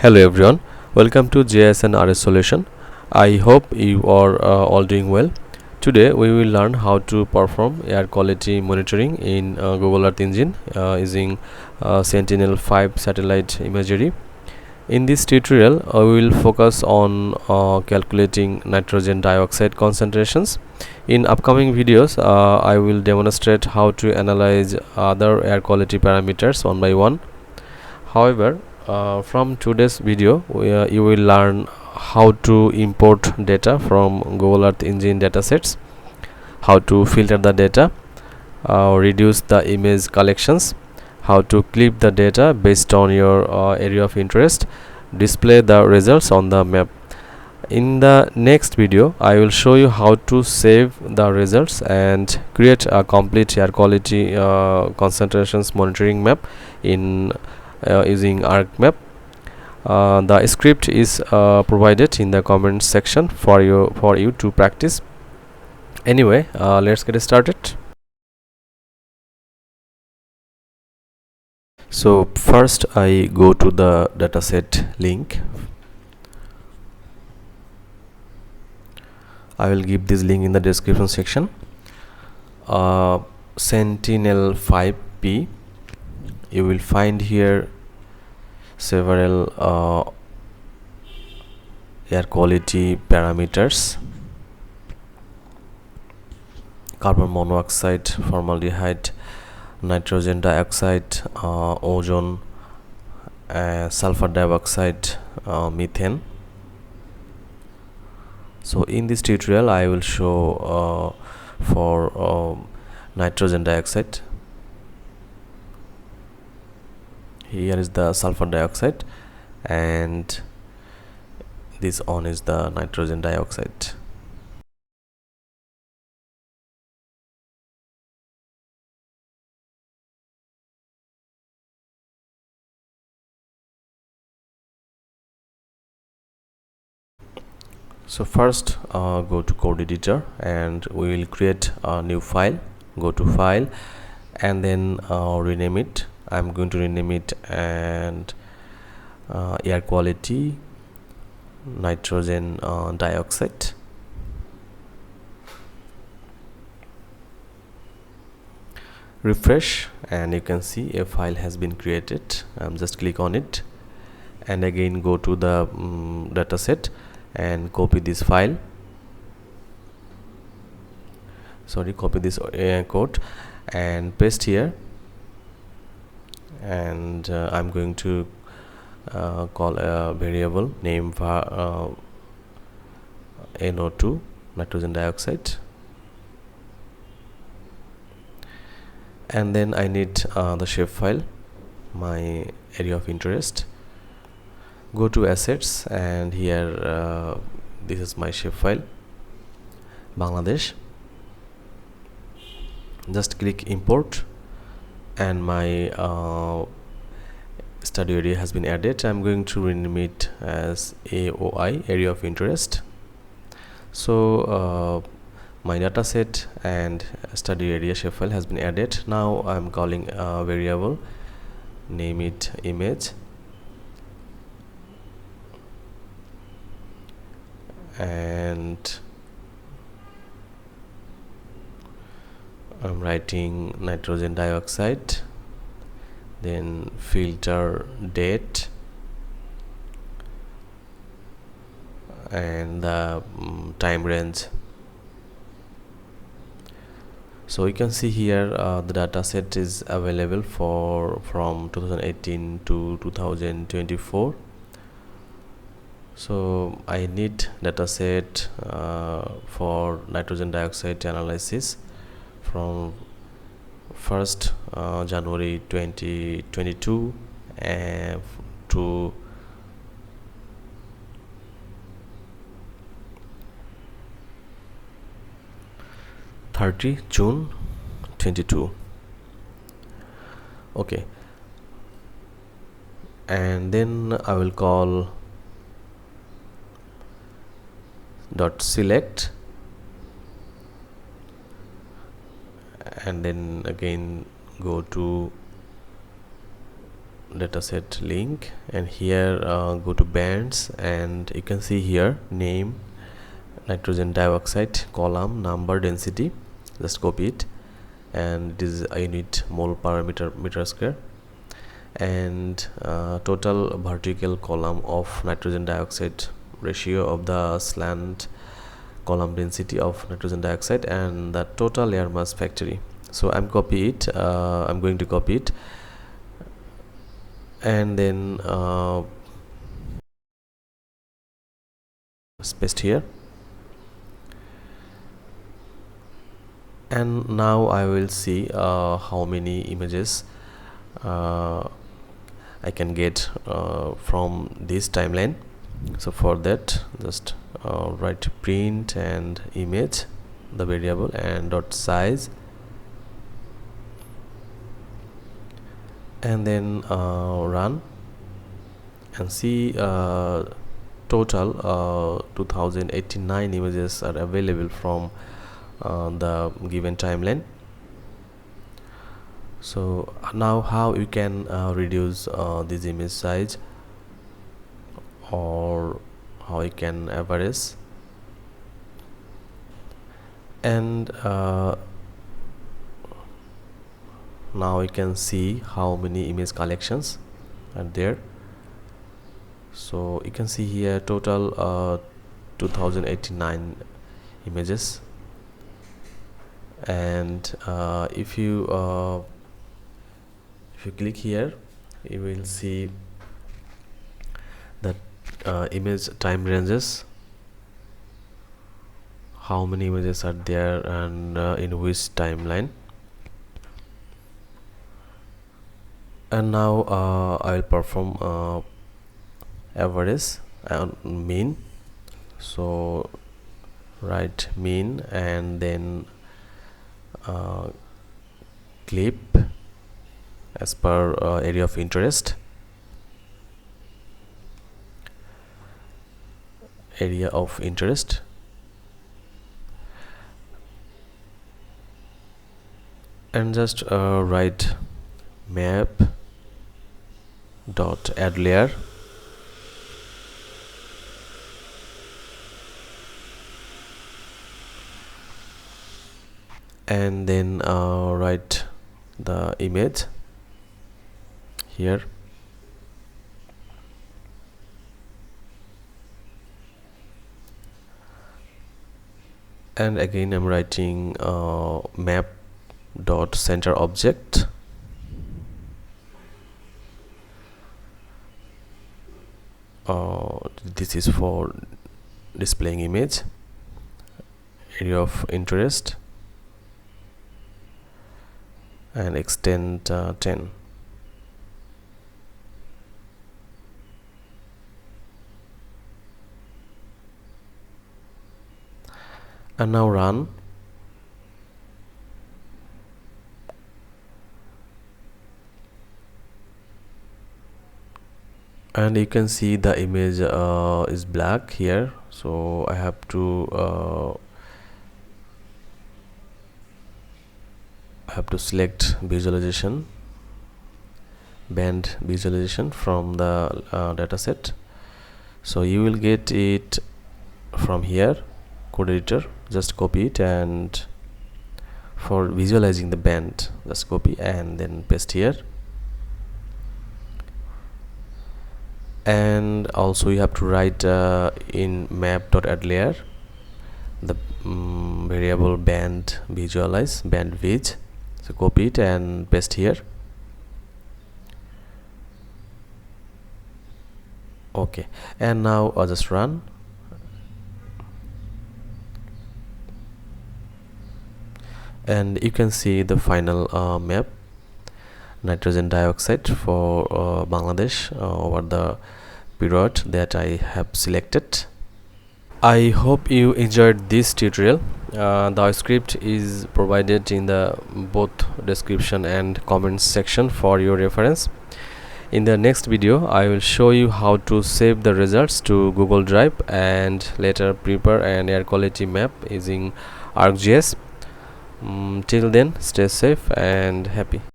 Hello everyone, welcome to JS and RS solution. I hope you are all doing well. Today we will learn how to perform air quality monitoring in Google Earth Engine using Sentinel-5 satellite imagery. In this tutorial, we will focus on calculating nitrogen dioxide concentrations. In upcoming videos, I will demonstrate how to analyze other air quality parameters one by one. However, from today's video, you will learn how to import data from Google Earth Engine datasets, how to filter the data, reduce the image collections, how to clip the data based on your area of interest, display the results on the map. In the next video, I will show you how to save the results and create a complete air quality concentrations monitoring map in using ArcMap. The script is provided in the comment section for you to practice. Anyway, let's get started. So first I go to the dataset link. I will give this link in the description section. Sentinel-5P. You will find here several air quality parameters: carbon monoxide, formaldehyde, nitrogen dioxide, ozone, sulfur dioxide, methane. So in this tutorial I will show for nitrogen dioxide. Here is the sulfur dioxide and this one is the nitrogen dioxide. So first go to code editor and we will create a new file. Go to file and then rename it. I'm going to rename it and air quality nitrogen dioxide. Refresh and you can see a file has been created. Just click on it and again go to the dataset and copy this file. Copy this code and paste here, and I'm going to call a variable name NO2 nitrogen dioxide, and then I need the shapefile, my area of interest. Go to assets and here this is my shapefile, Bangladesh. Just click import and my study area has been added. I'm going to rename it as AOI, area of interest. So my dataset and study area shapefile has been added. Now I'm calling a variable, name it image, and I'm writing nitrogen dioxide, then filter date and the time range. So you can see here the data set is available from 2018 to 2024. So I need dataset for nitrogen dioxide analysis from 1st January 2022 to 30 June 22. Okay, and then I will call .select and then again go to dataset link, and here go to bands, and you can see here name, nitrogen dioxide, column, number, density. Just copy it, and it is a unit mole per meter square, and total vertical column of nitrogen dioxide ratio of the slant column density of nitrogen dioxide, and the total air mass factory. So I'm going to copy it, and then paste here. And now I will see how many images I can get from this timeline. So for that, just write print and image, the variable, and dot size, and then run, and see total 2089 images are available from the given timeline. So now how you can reduce this image size, or how you can average, and now you can see how many image collections are there. So you can see here total 2089 images, and if you click here, you will see that image time ranges, how many images are there, and in which timeline. And now I will perform average and mean. So write mean, and then clip as per area of interest, and just write Map.addLayer, and then write the image here, and again I'm writing Map.centerObject, this is for displaying image, area of interest, and extent 10. And now run, and you can see the image is black here. So I have to select visualization, band visualization from the dataset. So you will get it from here, code editor. Just copy it, and for visualizing the band, just copy and then paste here. And also you have to write in Map.addLayer the variable band visualize, band vis. So copy it and paste here. Okay, and now I'll just run, and you can see the final map, nitrogen dioxide for Bangladesh over the period that I have selected. I hope you enjoyed this tutorial. The script is provided in the both description and comments section for your reference. In the next video, I will show you how to save the results to Google Drive and later prepare an air quality map using ArcGIS. Till then, stay safe and happy.